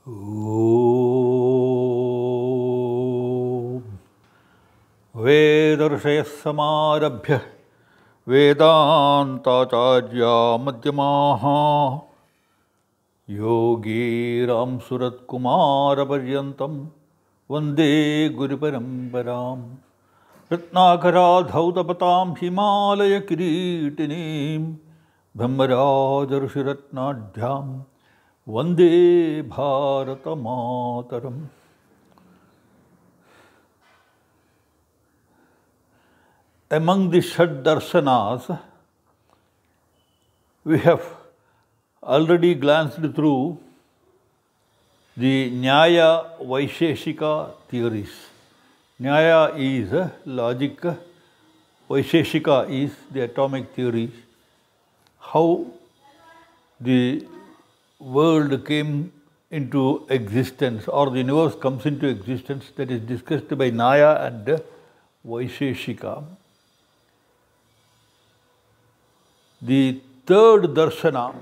Om वेदर्षयः समारभ्य वेदान्ताचार्या मध्यमाः योगीरामसुरत्कुमारपर्यन्तं Vande गुरुपरम्परां रत्नाकराधौतपतां हिमालयकिरीटिनीं ब्रह्मराजऋषिरत्नाढ्यां Vande भारतमातरम्. Among the Shad Darshanas, we have already glanced through the Nyaya Vaisheshika theories. Nyaya is logic, Vaisheshika is the atomic theory. How the world came into existence, or the universe comes into existence, that is discussed by Nyaya and Vaisheshika. The third darshana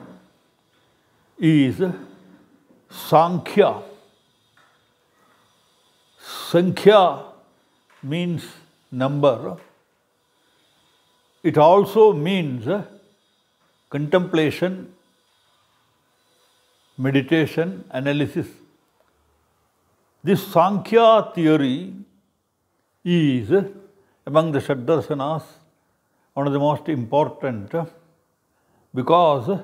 is Samkhya. Samkhya means number. It also means contemplation, meditation, analysis. This Samkhya theory is, among the Shaddarsanas, one of the most important, because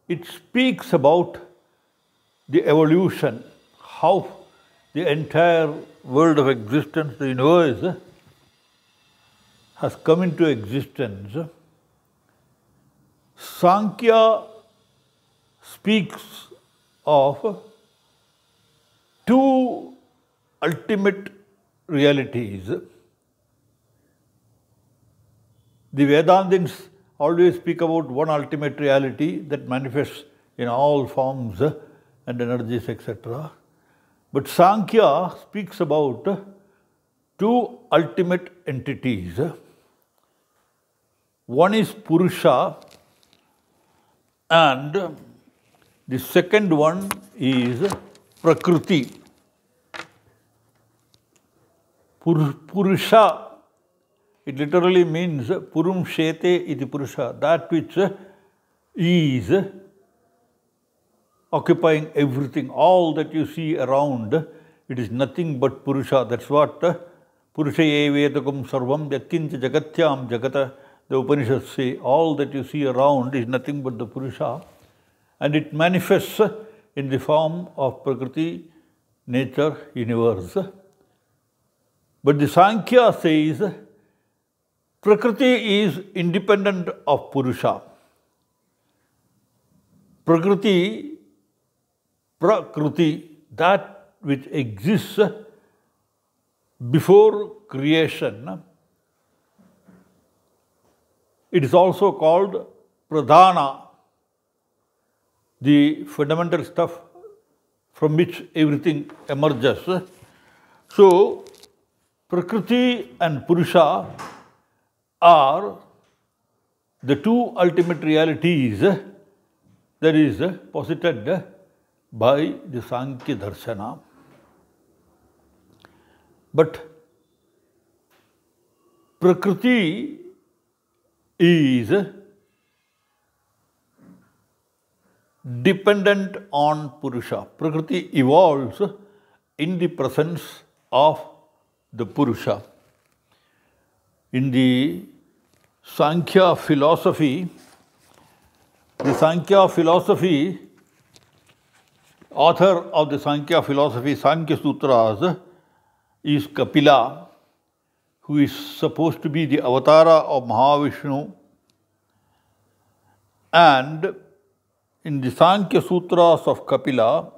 it speaks about the evolution, how the entire world of existence, the universe, has come into existence. Samkhya speaks of two ultimate realities. The Vedantins always speak about one ultimate reality that manifests in all forms and energies, etc. But Samkhya speaks about two ultimate entities. One is Purusha, and the second one is Prakriti. Purusha, it literally means Purum Shete iti Purusha, that which is occupying everything. All that you see around, it is nothing but Purusha. That's what Purushaye Vedagam Sarvam Yatkincha Jagatyam Jagata, the Upanishads say. All that you see around is nothing but the Purusha, and it manifests in the form of Prakriti, nature, universe. But the Samkhya says Prakriti is independent of Purusha. Prakriti, that which exists before creation, it is also called Pradhana, the fundamental stuff from which everything emerges. So, Prakriti and Purusha are the two ultimate realities that is posited by the Samkhya Darshana. But Prakriti is dependent on Purusha. Prakriti evolves in the presence of the Purusha. In the Samkhya philosophy, author of the Samkhya philosophy, Samkhya Sutras, is Kapila, who is supposed to be the avatara of Mahavishnu. And in the Samkhya Sutras of Kapila,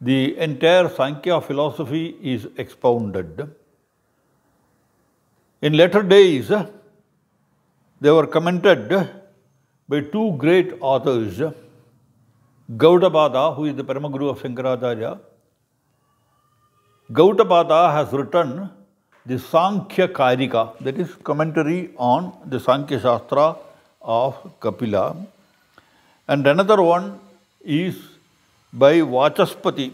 the entire Samkhya philosophy is expounded. In later days, they were commented by two great authors, Gaudapada, who is the Paramaguru of Shankaracharya. Gaudapada has written the Samkhya Karika, that is commentary on the Samkhya Shastra of Kapila. And another one is by Vachaspati,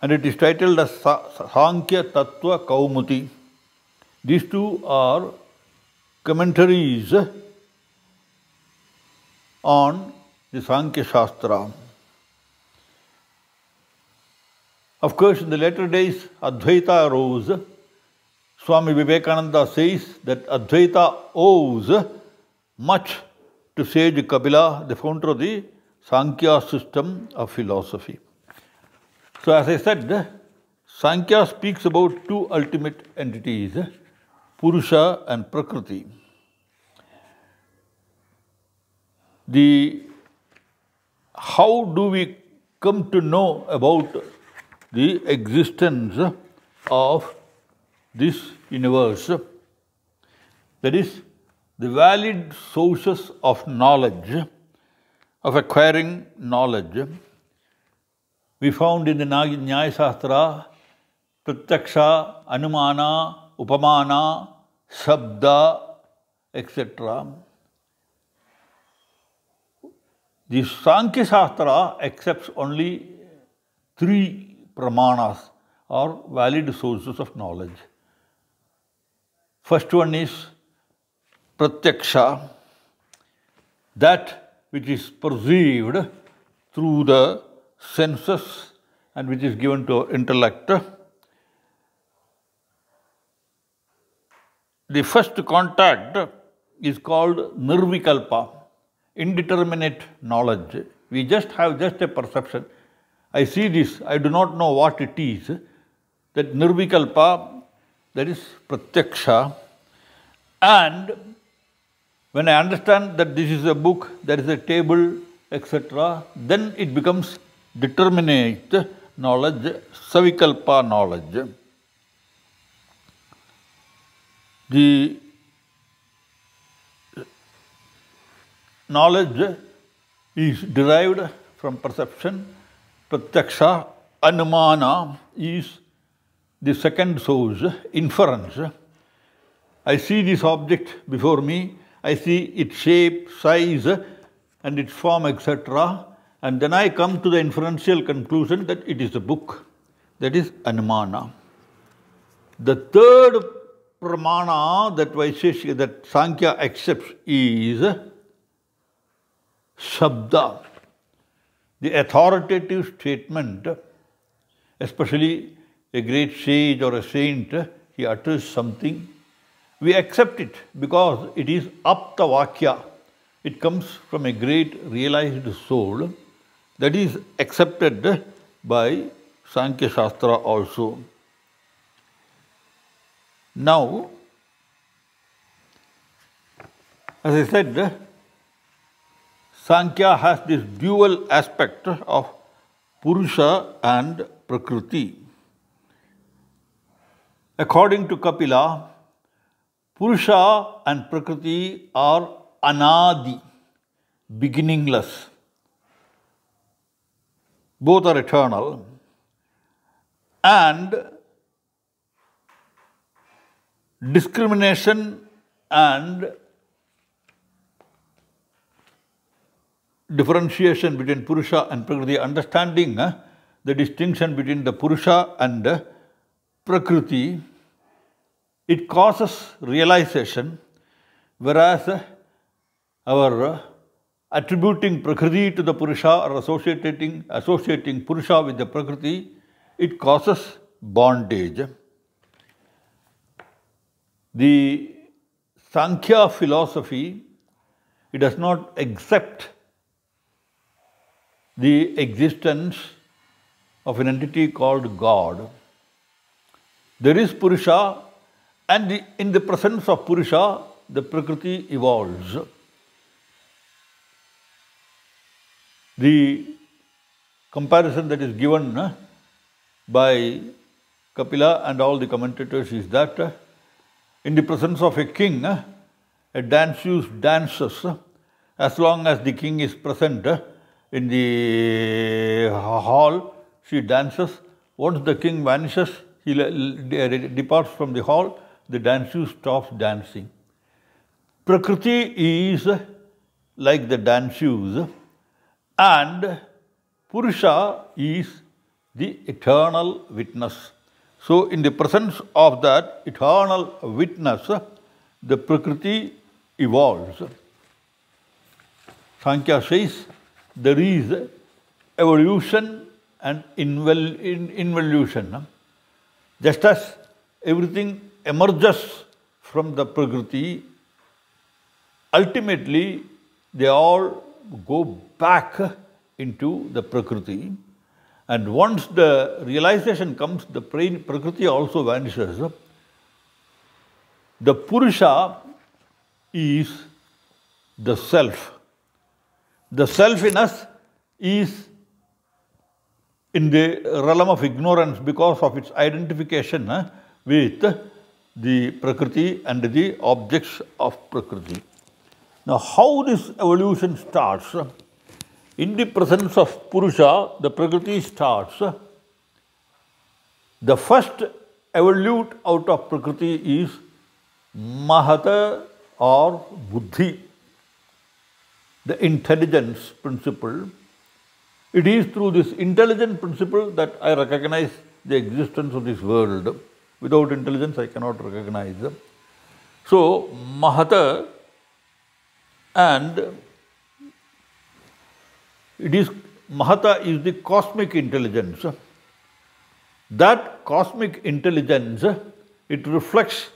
and it is titled as Samkhya Tattva Kaumuti. These two are commentaries on the Samkhya Shastra. Of course, in the later days, Advaita arose. Swami Vivekananda says that Advaita owes much to sage Kapila, the founder of the Samkhya system of philosophy. So as I said, Samkhya speaks about two ultimate entities, Purusha and Prakriti. How do we come to know about the existence of this universe? That is, the valid sources of knowledge, of acquiring knowledge, we found in the Nyaya Shastra, Pratyaksha, Anumana, Upamana, Shabda, etc. The Samkhya Shastra accepts only three pramanas or valid sources of knowledge. First one is Pratyaksha, that which is perceived through the senses and which is given to intellect. The first contact is called Nirvikalpa, indeterminate knowledge. We just have a perception. I see this, I do not know what it is. That Nirvikalpa, that is Pratyaksha. And when I understand that this is a book, there is a table, etc., then it becomes determinate knowledge, Savikalpa knowledge. The knowledge is derived from perception. Pratyaksha, Anumana is the second source, inference. I see this object before me, I see its shape, size, and its form, etc. And then I come to the inferential conclusion that it is a book. That is Anumana. The third pramana that Samkhya accepts is Shabda, the authoritative statement. Especially a great sage or a saint, he utters something. We accept it because it is Apta Vakya. It comes from a great realized soul. That is accepted by Samkhya Shastra also. Now, as I said, Samkhya has this dual aspect of Purusha and Prakriti. According to Kapila, Purusha and Prakriti are anadi, beginningless. Both are eternal. And discrimination and differentiation between Purusha and Prakriti, understanding the distinction between the Purusha and Prakriti, it causes realization, whereas our attributing Prakriti to the Purusha or associating Purusha with the Prakriti, it causes bondage. The Samkhya philosophy, it does not accept the existence of an entity called God. There is Purusha, and in the presence of Purusha, the Prakriti evolves. The comparison that is given by Kapila and all the commentators is that in the presence of a king, a danseuse dances as long as the king is present in the hall. She dances. Once the king vanishes, he departs from the hall, the danseuse stops dancing. Prakriti is like the danseuse, and Purusha is the eternal witness. So, in the presence of that eternal witness, the Prakriti evolves. Samkhya says there is evolution and involution. Just as everything emerges from the Prakriti, ultimately they all go back into the Prakriti. And once the realization comes, the Prakriti also vanishes. The Purusha is the self. The self in us is in the realm of ignorance because of its identification with the Prakriti and the objects of Prakriti. Now, how this evolution starts? In the presence of Purusha, the Prakriti starts. The first evolute out of Prakriti is Mahata or Buddhi, the intelligence principle. It is through this intelligent principle that I recognize the existence of this world. Without intelligence, I cannot recognize. So, Mahata, and Mahata is the cosmic intelligence. That cosmic intelligence, it reflects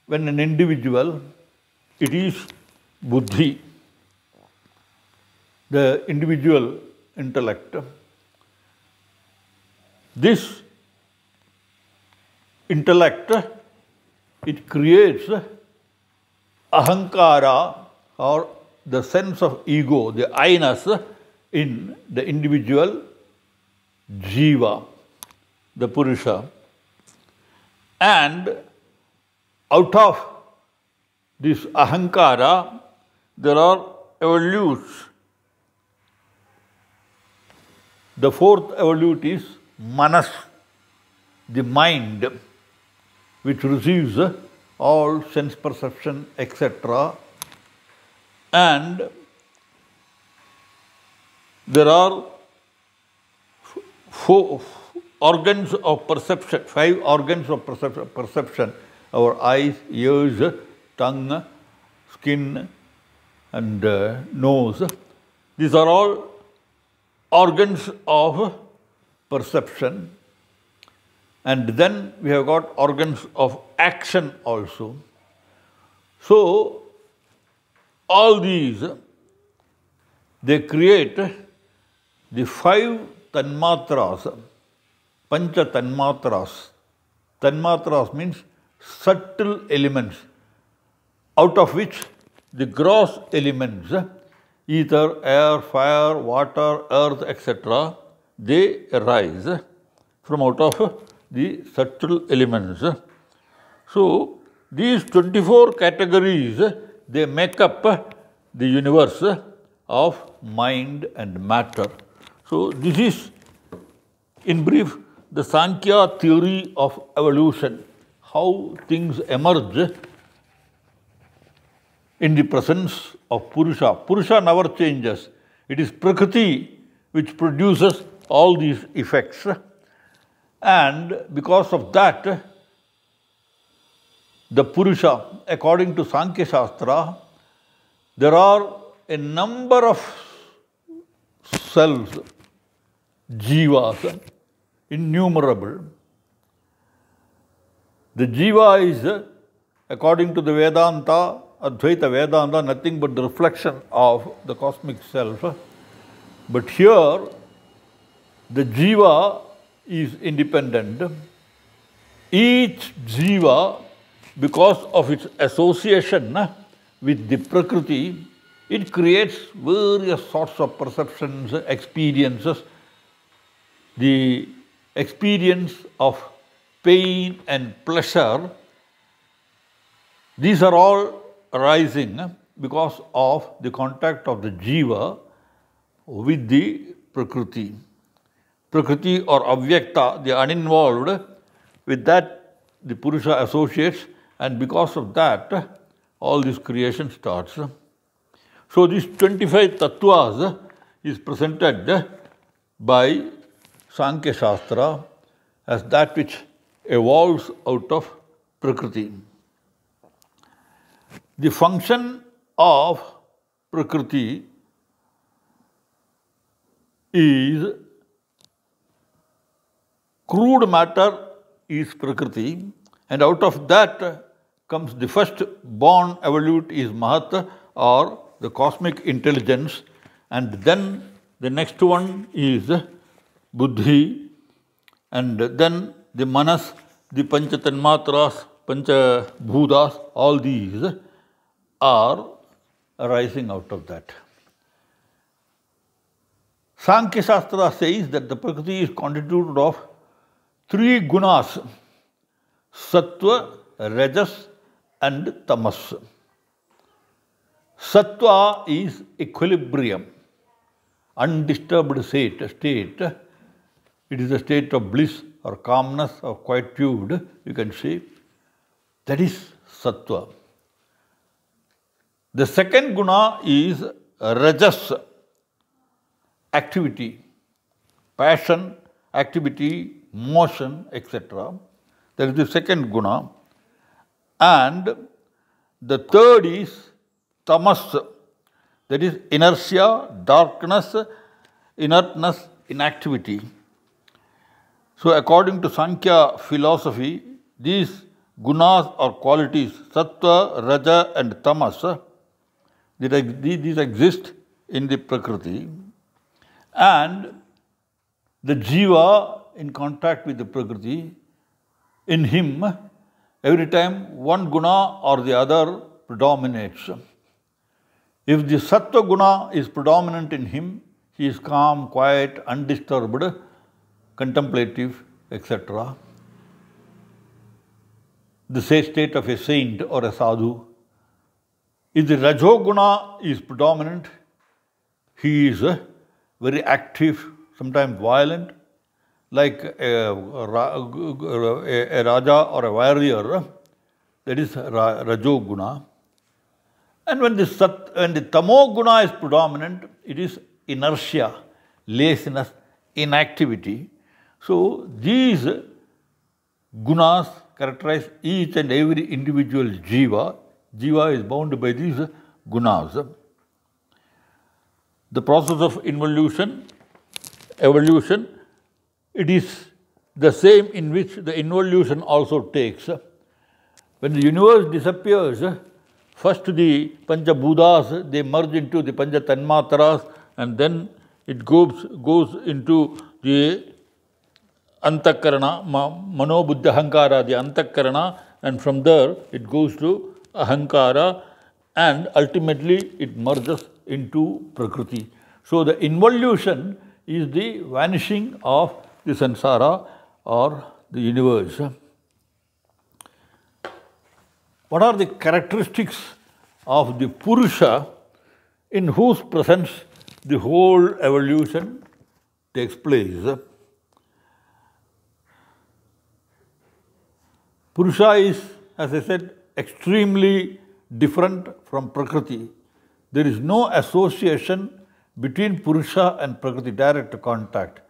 when an individual, it is Buddhi, the individual intellect. This intellect, it creates ahankara or the sense of ego, the I-ness in the individual jiva, the Purusha. And out of this ahankara, there are evolutes. The fourth evolute is manas, the mind, which receives all sense perception, etc. And there are five organs of perception, our eyes, ears, tongue, skin, and nose. These are all organs of perception. And then we have got organs of action also. So, all these, they create the five tanmatras, pancha tanmatras. Tanmatras means subtle elements, out of which the gross elements, ether, air, fire, water, earth, etc., they arise from out of the subtle elements. So, these 24 categories, they make up the universe of mind and matter. So, this is, in brief, the Samkhya theory of evolution, how things emerge in the presence of Purusha. Purusha never changes. It is Prakriti which produces all these effects. And because of that, the Purusha, according to Samkhya Shastra, there are a number of selves, jivas, innumerable. The jiva is, according to the Vedanta, Advaita Vedanta, nothing but the reflection of the cosmic self. But here, the jiva is independent. Each jiva, because of its association with the Prakriti, it creates various sorts of perceptions, experiences. The experience of pain and pleasure, these are all arising because of the contact of the jiva with the Prakriti. Prakriti or Avyakta, the uninvolved, with that the Purusha associates, and because of that all this creation starts. So these 25 tattvas is presented by Samkhya Shastra as that which evolves out of Prakriti. The function of Prakriti is crude matter is Prakriti, and out of that comes the first born evolute is Mahat, or the cosmic intelligence, and then the next one is Buddhi, and then the Manas, the Pancha Tanmatras, Pancha Bhutas, all these are arising out of that. Samkhya Shastra says that the Prakriti is constituted of three gunas: Sattva, Rajas and Tamas. Sattva is equilibrium, undisturbed state. It is a state of bliss or calmness or quietude, you can say. That is Sattva. The second guna is Rajas, activity, passion, activity, motion, etc. That is the second guna. And the third is Tamas, that is inertia, darkness, inertness, inactivity. So according to Sankhya philosophy, these gunas or qualities, Sattva, Raja and Tamas, these exist in the Prakriti, and the Jiva in contact with the Prakriti, in him, every time one guna or the other predominates. If the Sattva guna is predominant in him, he is calm, quiet, undisturbed, contemplative, etc. The state of a saint or a sadhu. If the Rajoguna is predominant, he is very active, sometimes violent, like a Raja or a warrior, that is Rajoguna. And when the Tamoguna is predominant, it is inertia, laziness, inactivity. So these gunas characterize each and every individual jiva. Jiva is bound by these gunas. The process of evolution, it is the same in which the involution also takes. When the universe disappears, first the Pancha Bhutas, they merge into the Pancha Tanmatras, and then it goes into the Antakarana, Mano Buddha Ahankara, the Antakarana, and from there it goes to Ahankara, and ultimately it merges into Prakriti. So the involution is the vanishing of the samsara or the universe. What are the characteristics of the Purusha in whose presence the whole evolution takes place? Purusha is, as I said, extremely different from Prakriti. There is no association between Purusha and Prakriti, direct contact.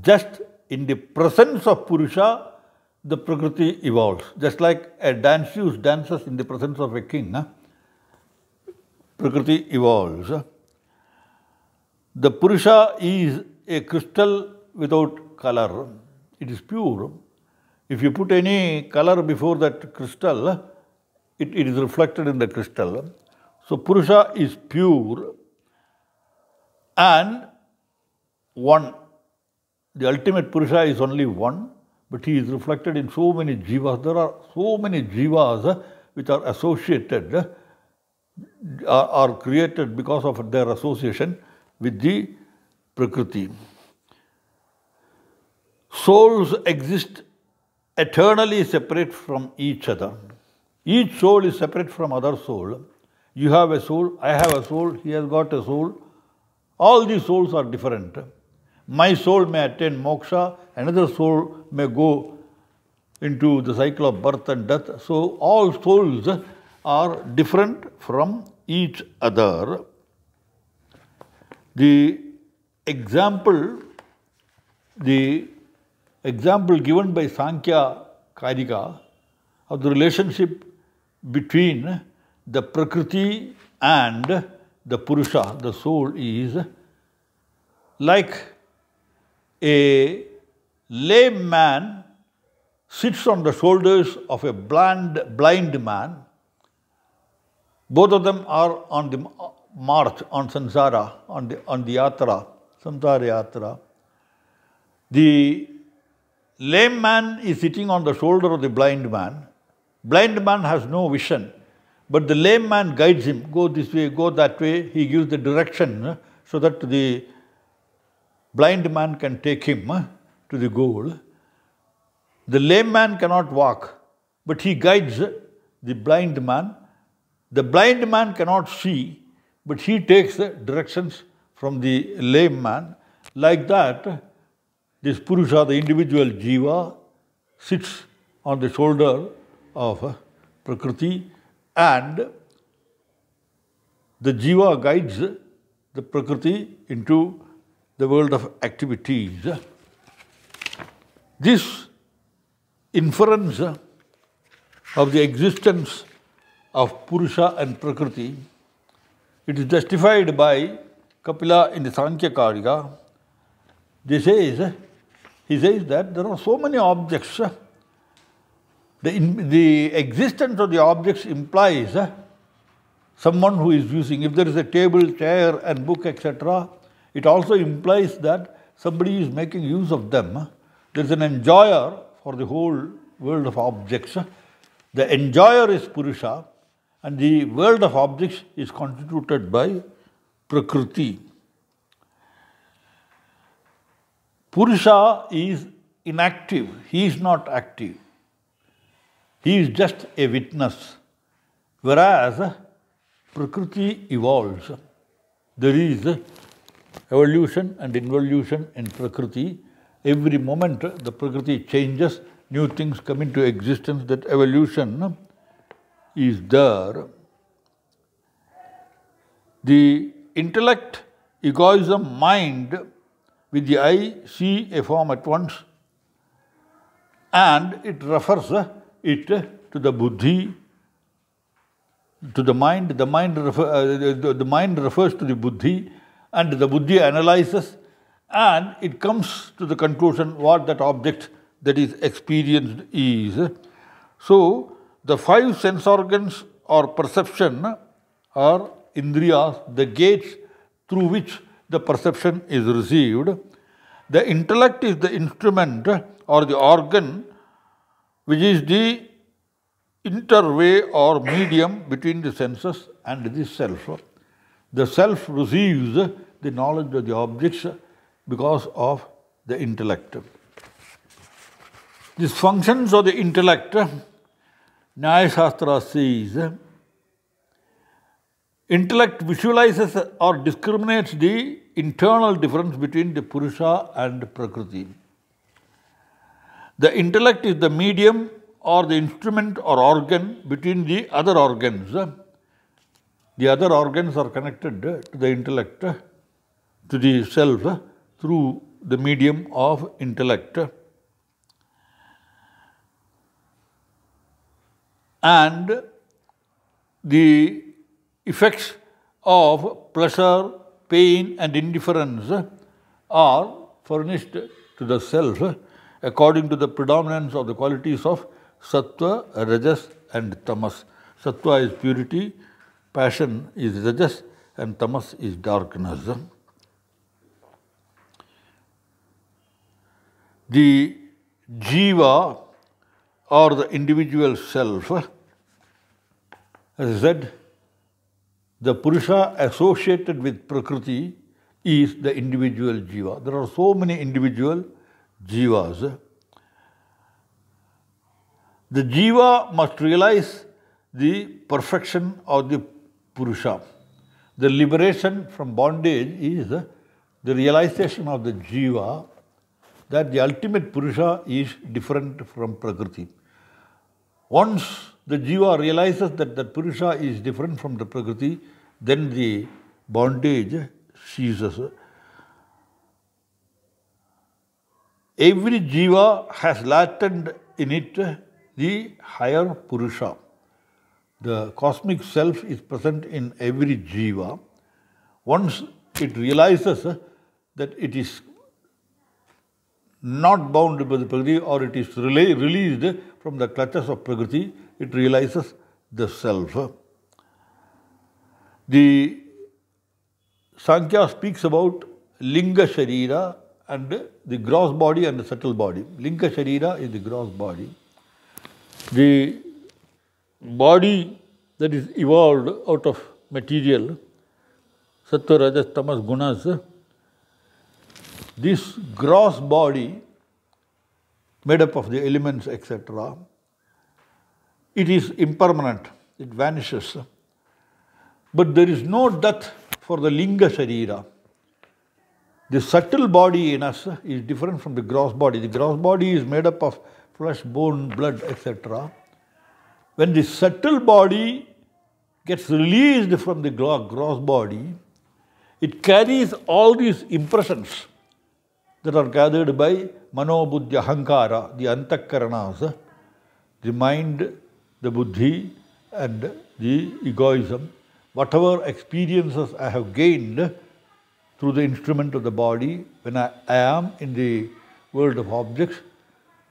Just in the presence of Purusha, the Prakriti evolves. Just like a danseuse dances in the presence of a king, Prakriti evolves. The Purusha is a crystal without color. It is pure. If you put any color before that crystal, it is reflected in the crystal. So Purusha is pure and one. The ultimate Purusha is only one, but he is reflected in so many jivas. There are so many jivas which are associated, are created because of their association with the Prakriti. Souls exist eternally separate from each other. Each soul is separate from other soul. You have a soul, I have a soul, he has got a soul. All these souls are different. My soul may attain moksha, another soul may go into the cycle of birth and death. So all souls are different from each other. The example the example given by Samkhya Karika of the relationship between the Prakriti and the Purusha, the soul, is like a lame man sits on the shoulders of a blind man. Both of them are on the march, on samsara, on the yatra, samsara yatra. The lame man is sitting on the shoulder of the blind man. Blind man has no vision, but the lame man guides him. Go this way, go that way. He gives the direction so that the blind man can take him to the goal. The lame man cannot walk, but he guides the blind man. The blind man cannot see, but he takes the directions from the lame man. Like that, this Purusha, the individual Jiva, sits on the shoulder of Prakriti, and the Jiva guides the Prakriti into the world of activities. This inference of the existence of Purusha and Prakriti, it is justified by Kapila in the Samkhya Karika. He says that there are so many objects. The existence of the objects implies someone who is using. If there is a table, chair and book, etc., it also implies that somebody is making use of them. There is an enjoyer for the whole world of objects. The enjoyer is Purusha, and the world of objects is constituted by Prakriti. Purusha is inactive. He is not active. He is just a witness. Whereas Prakriti evolves. There is evolution and involution in Prakriti. Every moment the Prakriti changes, new things come into existence. That evolution is there. The intellect, egoism, mind, with the eye see a form at once, and it refers it to the buddhi, to the mind. The mind refers to the buddhi, and the buddhi analyzes, and it comes to the conclusion what that object that is experienced is. So, the five sense organs or perception are indriyas, the gates through which the perception is received. The intellect is the instrument or the organ which is the interway or medium between the senses and the self. The self receives the knowledge of the objects because of the intellect. These functions of the intellect, Nyaya Shastra says, intellect visualizes or discriminates the internal difference between the Purusha and Prakriti. The intellect is the medium or the instrument or organ between the other organs. The other organs are connected to the intellect, to the self, through the medium of intellect. And the effects of pleasure, pain and indifference are furnished to the self according to the predominance of the qualities of Sattva, Rajas and Tamas. Sattva is purity, passion is Rajas and Tamas is darkness. The Jiva or the individual self, as I said, the Purusha associated with Prakriti is the individual Jiva. There are so many individual Jivas. The Jiva must realize the perfection of the Purusha. The liberation from bondage is the realization of the Jiva that the ultimate Purusha is different from Prakriti. Once the Jiva realizes that the Purusha is different from the Prakriti, then the bondage ceases. Every jiva has latent in it the higher Purusha. The cosmic self is present in every jiva. Once it realizes that it is not bound by the Prakriti, or it is released from the clutches of Prakriti, it realizes the self. The Samkhya speaks about Linga Sharira and the gross body and the subtle body. Linga Sharira is the gross body. The body that is evolved out of material, Sattva, Rajas, Tamas, Gunas, this gross body made up of the elements, etc., it is impermanent, it vanishes. But there is no death for the Linga Sharira. The subtle body in us is different from the gross body. The gross body is made up of flesh, bone, blood, etc. When the subtle body gets released from the gross body, it carries all these impressions that are gathered by Mano, Buddhi, Ahankara, the Antakaranas, the mind, the Buddhi, and the egoism. Whatever experiences I have gained through the instrument of the body, when I am in the world of objects,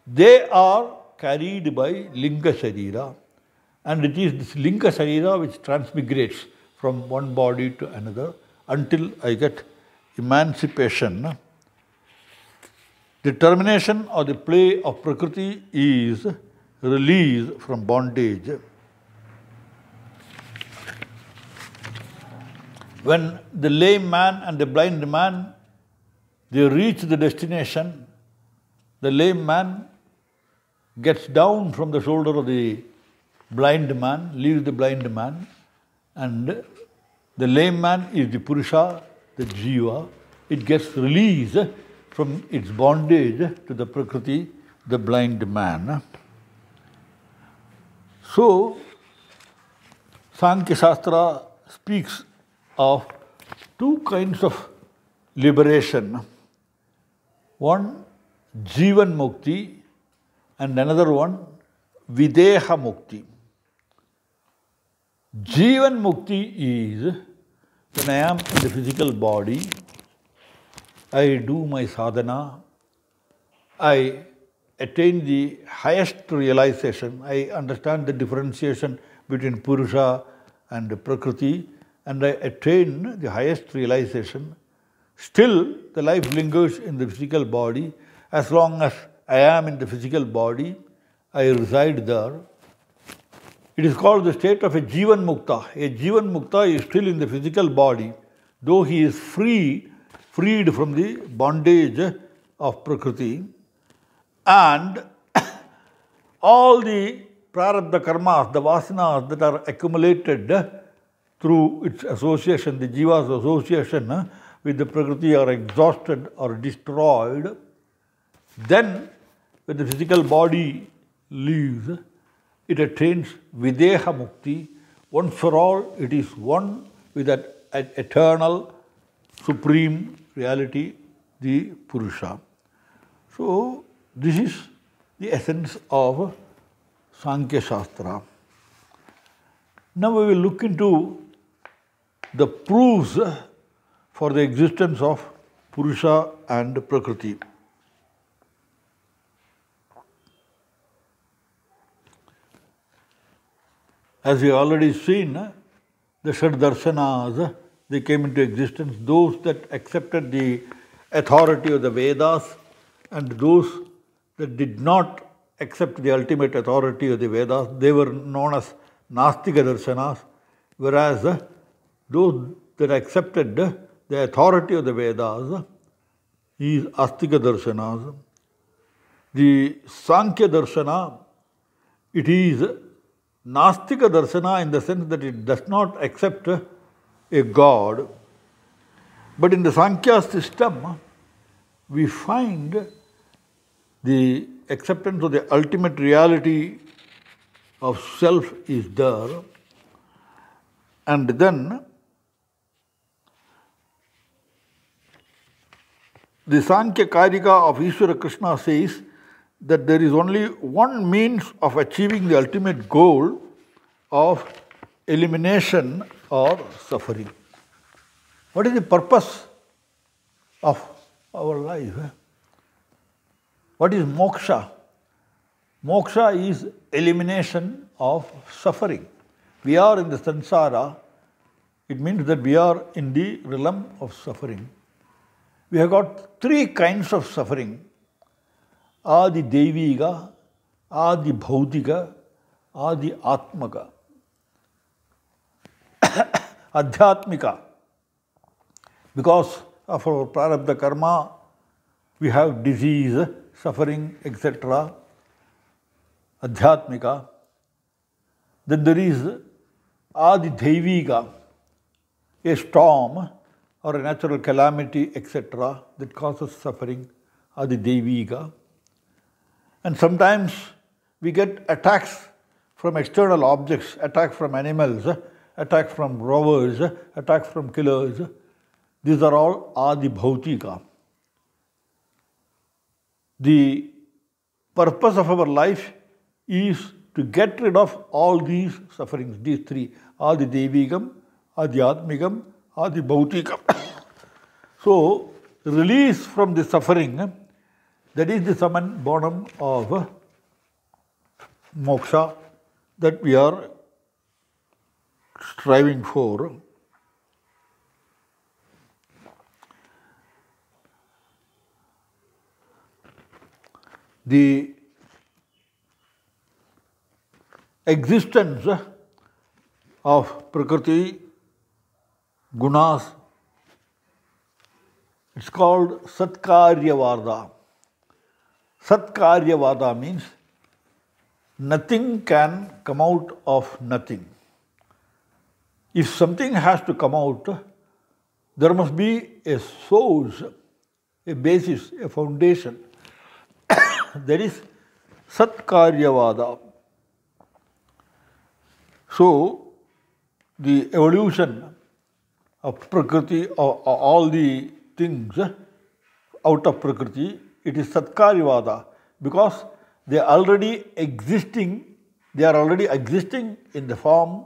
they are carried by Linga Sharira. And it is this Linga Sharira which transmigrates from one body to another until I get emancipation. The termination or the play of Prakriti is release from bondage. When the lame man and the blind man, they reach the destination, the lame man gets down from the shoulder of the blind man, leaves the blind man, and the lame man is the Purusha, the Jiva. It gets released from its bondage to the Prakriti, the blind man. So, Sankhya Shastra speaks of two kinds of liberation. One, Jivan Mukti, and another one, Videha Mukti. Jivan Mukti is when I am in the physical body, I do my sadhana, I attain the highest realization, I understand the differentiation between Purusha and Prakriti, and I attain the highest realization. Still, the life lingers in the physical body. As long as I am in the physical body, I reside there. It is called the state of a Jivan Mukta. A Jivan Mukta is still in the physical body, though he is freed from the bondage of Prakriti. And all the prarabdha karmas, the vasanas that are accumulated through its association, the jiva's association with the Prakriti are exhausted or destroyed. Then, when the physical body leaves, it attains Videha Mukti. Once for all, it is one with that eternal, supreme reality, the Purusha. So, this is the essence of Sankhya Shastra. Now we will look into the proofs for the existence of Purusha and Prakriti. As we already seen, the Samkhya Darshanas, they came into existence, those that accepted the authority of the Vedas and those that did not accept the ultimate authority of the Vedas, they were known as Nastika Darshanas, whereas those that accepted the authority of the Vedas is Astika Darshanas. The Sankhya Darshana, it is Nastika Darshana in the sense that it does not accept a God. But in the Sankhya system, we find the acceptance of the ultimate reality of self is there. And then The Sankhya Karika of Ishvara Krishna says that there is only one means of achieving the ultimate goal of elimination or suffering. What is the purpose of our life? What is moksha? Moksha is elimination of suffering. We are in the samsara. It means that we are in the realm of suffering. We have got three kinds of suffering. Adi Deviga, Adi Bhautika, Adi Atmaka. Adhyatmika. Because of our prarabdha karma, we have disease, suffering, etc. Adhyatmika. Then there is Adi Deviga, a storm or a natural calamity, etc., that causes suffering, Adi Deviga. And sometimes we get attacks from external objects, attacks from animals, attacks from robbers, attacks from killers. These are all Adi Bhautika. The purpose of our life is to get rid of all these sufferings, these three, Adi Devigam, Adi Atmikam, Adi Bhautikam. So, release from the suffering, that is the sum and bonum of moksha that we are striving for. The existence of Prakriti, gunas, it's called Satkaryavada. Satkaryavada means nothing can come out of nothing. If something has to come out, there must be a source, a basis, a foundation. That is Satkaryavada. So, the evolution of Prakriti, all the things out of Prakriti, it is Satkaryavada, because they are already existing in the form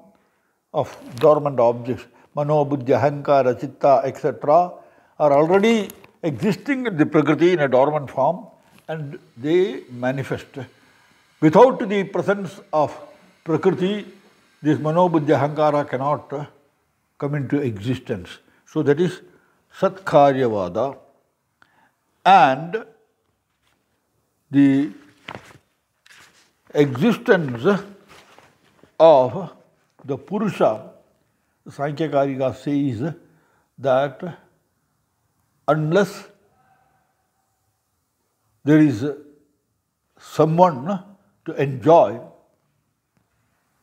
of dormant objects. Mano, Buddhi, Ahankara, Chitta, etc. are already existing in the Prakriti in a dormant form, and they manifest. Without the presence of Prakriti, this Mano, Buddhi, Ahankara cannot come into existence. So that is Satkaryavada. And the existence of the Purusha, Sankhya Karika says that unless there is someone to enjoy,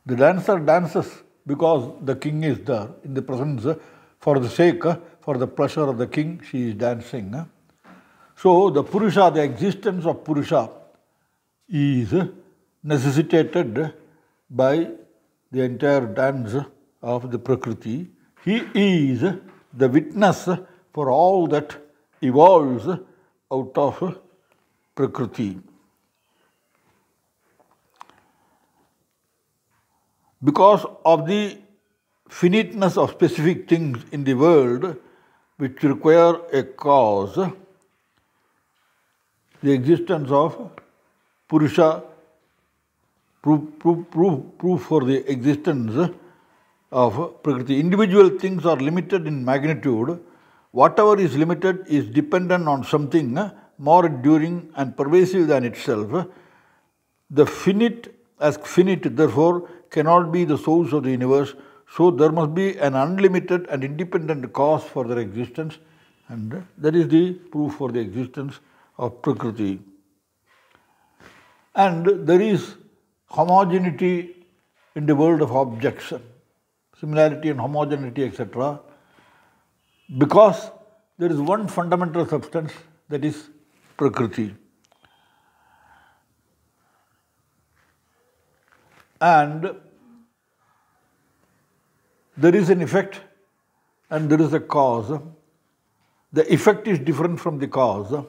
the dancer dances because the king is there in the presence, for the sake, for the pleasure of the king, she is dancing. So the Purusha, the existence of Purusha is necessitated by the entire dance of the Prakriti. He is the witness for all that evolves out of Prakriti. Because of the finiteness of specific things in the world which require a cause, the existence of Purusha, proof for the existence of Prakriti. Individual things are limited in magnitude. Whatever is limited is dependent on something more enduring and pervasive than itself. The finite as finite, therefore, cannot be the source of the universe. So there must be an unlimited and independent cause for their existence, and that is the proof for the existence of Prakriti. And there is homogeneity in the world of objects, similarity and homogeneity, etc. Because there is one fundamental substance, that is Prakriti. And there is an effect and there is a cause. the effect is different from the cause.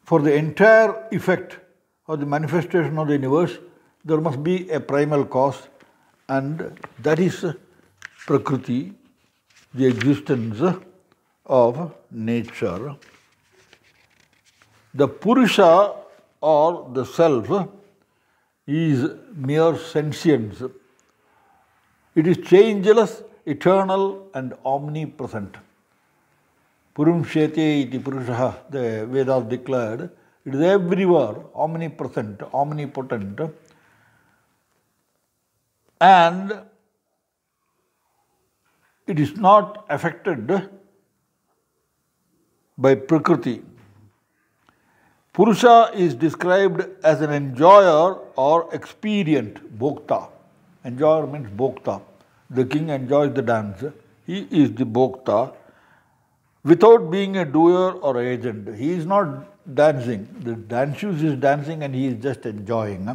For the entire effect of the manifestation of the universe, there must be a primal cause, and that is Prakriti, the existence of nature. The Purusha or the Self is mere sentience. It is changeless, eternal and omnipresent. Purum Shete iti Purushaha, the Vedas declared, it is everywhere, omnipresent, omnipotent, and it is not affected by Prakriti. Purusha is described as an enjoyer or experient, bhokta. Enjoyer means bhokta. The king enjoys the dance. He is the bhokta without being a doer or agent. He is not dancing. The danseuse is dancing and he is just enjoying.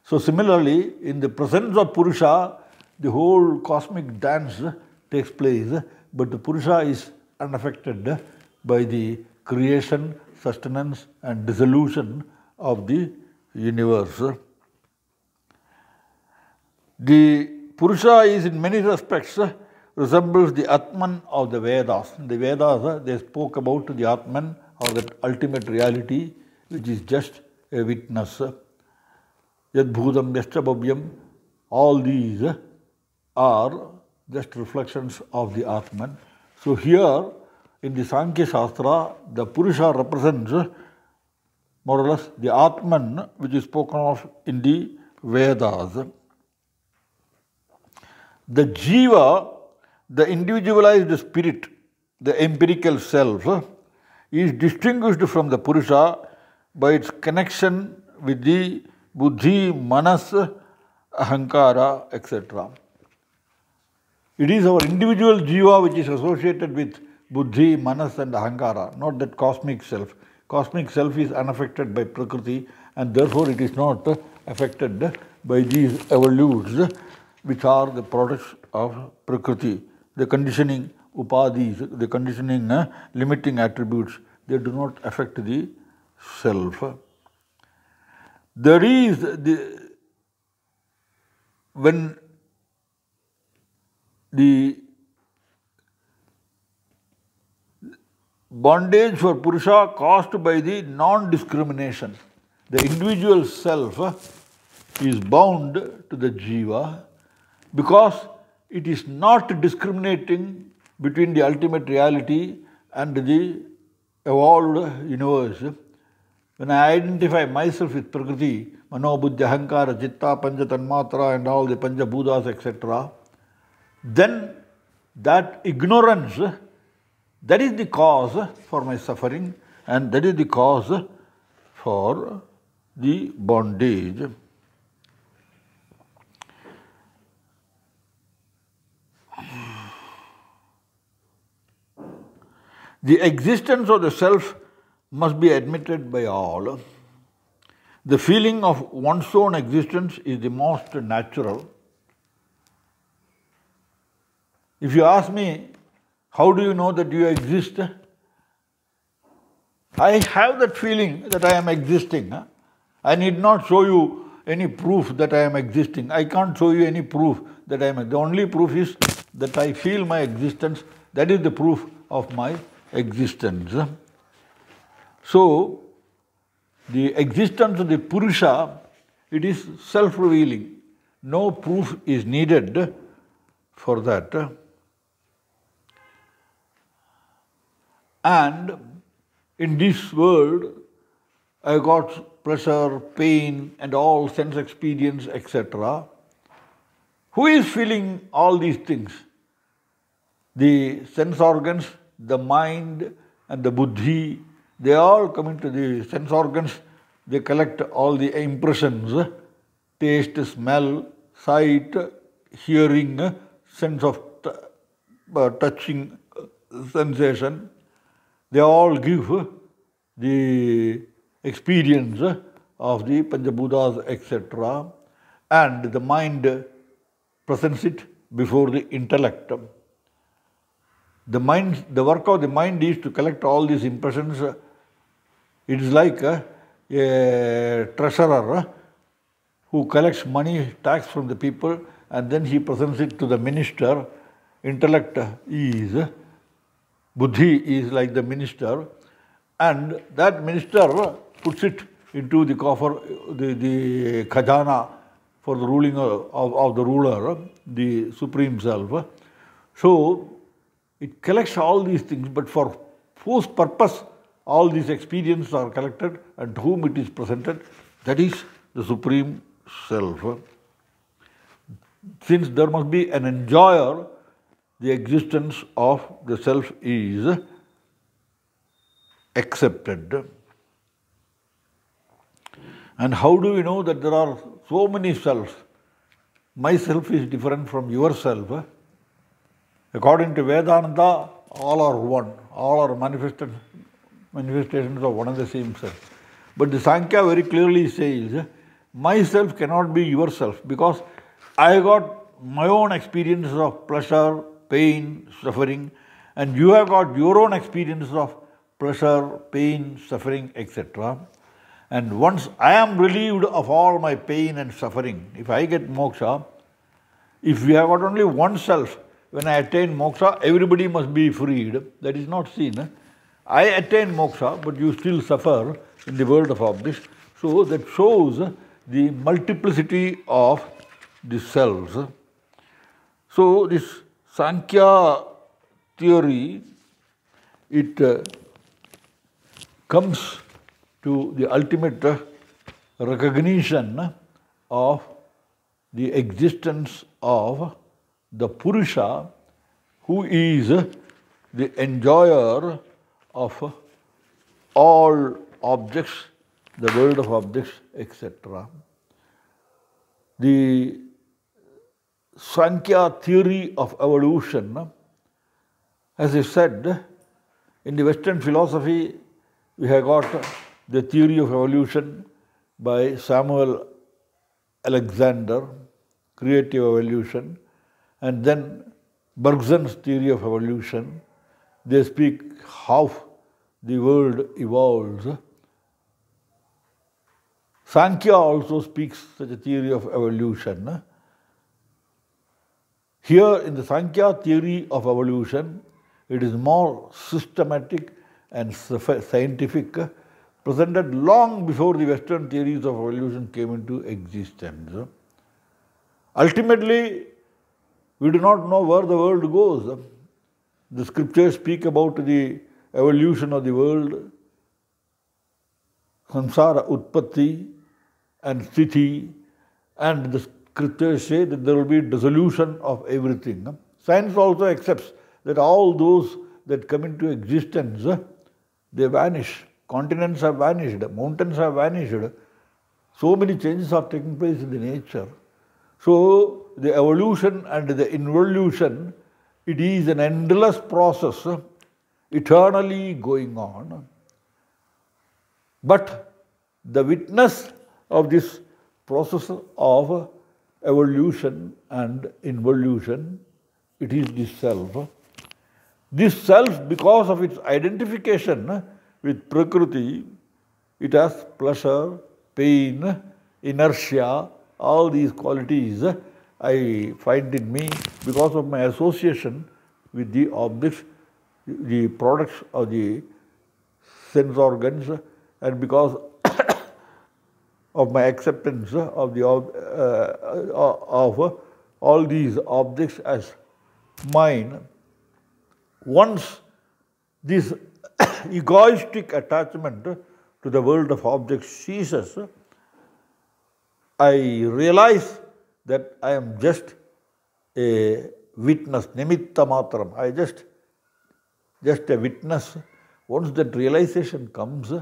So similarly, in the presence of Purusha, the whole cosmic dance takes place, but the Purusha is unaffected by the creation, sustenance and dissolution of the universe. The Purusha is in many respects resembles the Atman of the Vedas. In the Vedas, they spoke about the Atman or the ultimate reality, which is just a witness. Yad bhutam yascha bhavyam, all these are just reflections of the Atman. So here, in the Samkhya Shastra, the Purusha represents more or less the Atman, which is spoken of in the Vedas. The Jiva, the individualized spirit, the empirical self, is distinguished from the Purusha by its connection with the Buddhi, Manas, Ahankara, etc. It is our individual Jiva which is associated with Buddhi, Manas and Ahankara, not that cosmic self. Cosmic self is unaffected by Prakriti and therefore it is not affected by these evolutes which are the products of Prakriti. The conditioning upadhis, the conditioning limiting attributes, they do not affect the self. There is when the bondage for Purusha caused by the non-discrimination. The individual self is bound to the Jiva because it is not discriminating between the ultimate reality and the evolved universe. When I identify myself with Prakriti, Mano, Buddhi, Ahankara, Chitta, Pancha Tanmatra and all the Pancha Bhutas, etc., then that ignorance, that is the cause for my suffering and that is the cause for the bondage. The existence of the self must be admitted by all. The feeling of one's own existence is the most natural. If you ask me, how do you know that you exist? I have that feeling that I am existing. I need not show you any proof that I am existing. I can't show you any proof that I am. The only proof is that I feel my existence. That is the proof of my existence. So, the existence of the Purusha, it is self-revealing. No proof is needed for that. And in this world, I got pleasure, pain, and all sense experience, etc. Who is feeling all these things? The sense organs, the mind, and the buddhi, they all come into the sense organs. They collect all the impressions, taste, smell, sight, hearing, sense of touching sensation. They all give the experience of the Panchabhutas, etc. And the mind presents it before the intellect. the work of the mind is to collect all these impressions. It is like a treasurer who collects money, tax from the people, and then he presents it to the minister. Intellect is, buddhi is like the minister, and that minister puts it into the coffer, the khajana for the ruling of the ruler, the Supreme Self. So, it collects all these things, but for whose purpose all these experiences are collected and to whom it is presented, that is the Supreme Self. Since there must be an enjoyer, the existence of the Self is accepted. And how do we know that there are so many selves? Myself is different from yourself. According to Vedanta, all are one. All are manifestations of one and the same self. But the Samkhya very clearly says, myself cannot be yourself, because I got my own experiences of pleasure, pain, suffering, and you have got your own experiences of pleasure, pain, suffering, etc. And once I am relieved of all my pain and suffering, if I get moksha, if we have got only one self, when I attain moksha, everybody must be freed. That is not seen. I attain moksha, but you still suffer in the world of objects. So that shows the multiplicity of the selves. So this Samkhya theory, it comes to the ultimate recognition of the existence of the Purusha, who is the enjoyer of all objects, the world of objects, etc. The Samkhya theory of evolution, as I said, in the Western philosophy, we have got the theory of evolution by Samuel Alexander, creative evolution, and then Bergson's theory of evolution. They speak how the world evolves. Samkhya also speaks such a theory of evolution. Here in the Samkhya theory of evolution, it is more systematic and scientific, presented long before the Western theories of evolution came into existence. Ultimately, we do not know where the world goes. The scriptures speak about the evolution of the world, samsara, utpatti and sthiti, and the scriptures say that there will be dissolution of everything. Science also accepts that all those that come into existence, they vanish. Continents have vanished, mountains have vanished. So many changes are taking place in the nature. So the evolution and the involution, it is an endless process, eternally going on. But the witness of this process of evolution and involution, it is the self. This self, because of its identification with Prakriti, it has pleasure, pain, inertia, all these qualities I find in me because of my association with the objects, the products of the sense organs, and because of my acceptance of the of all these objects as mine. Once this egoistic attachment to the world of objects ceases, I realize that I am just a witness, nimitta matram. I just a witness. Once that realization comes,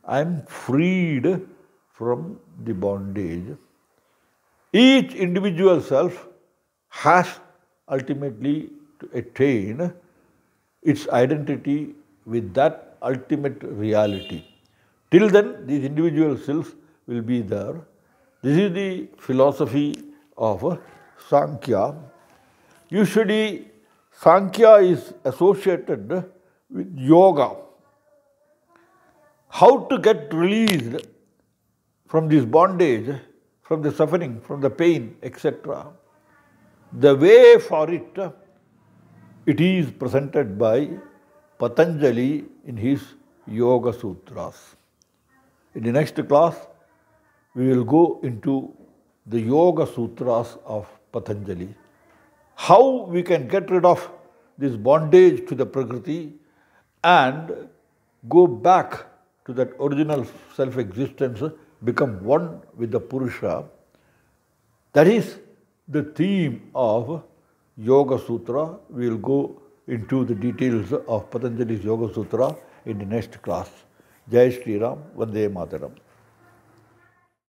I am freed from the bondage. Each individual self has ultimately to attain its identity with that ultimate reality. Till then, these individual selves will be there. This is the philosophy of Samkhya. Usually, Sankhya is associated with yoga. How to get released from this bondage, from the suffering, from the pain, etc. The way for it, it is presented by Patanjali in his Yoga Sutras. In the next class, we will go into the Yoga Sutras of Patanjali. How we can get rid of this bondage to the Prakriti and go back to that original self-existence, become one with the Purusha. That is the theme of Yoga Sutra. We will go into the details of Patanjali's Yoga Sutra in the next class. Jai Shri Ram, Vande Mataram.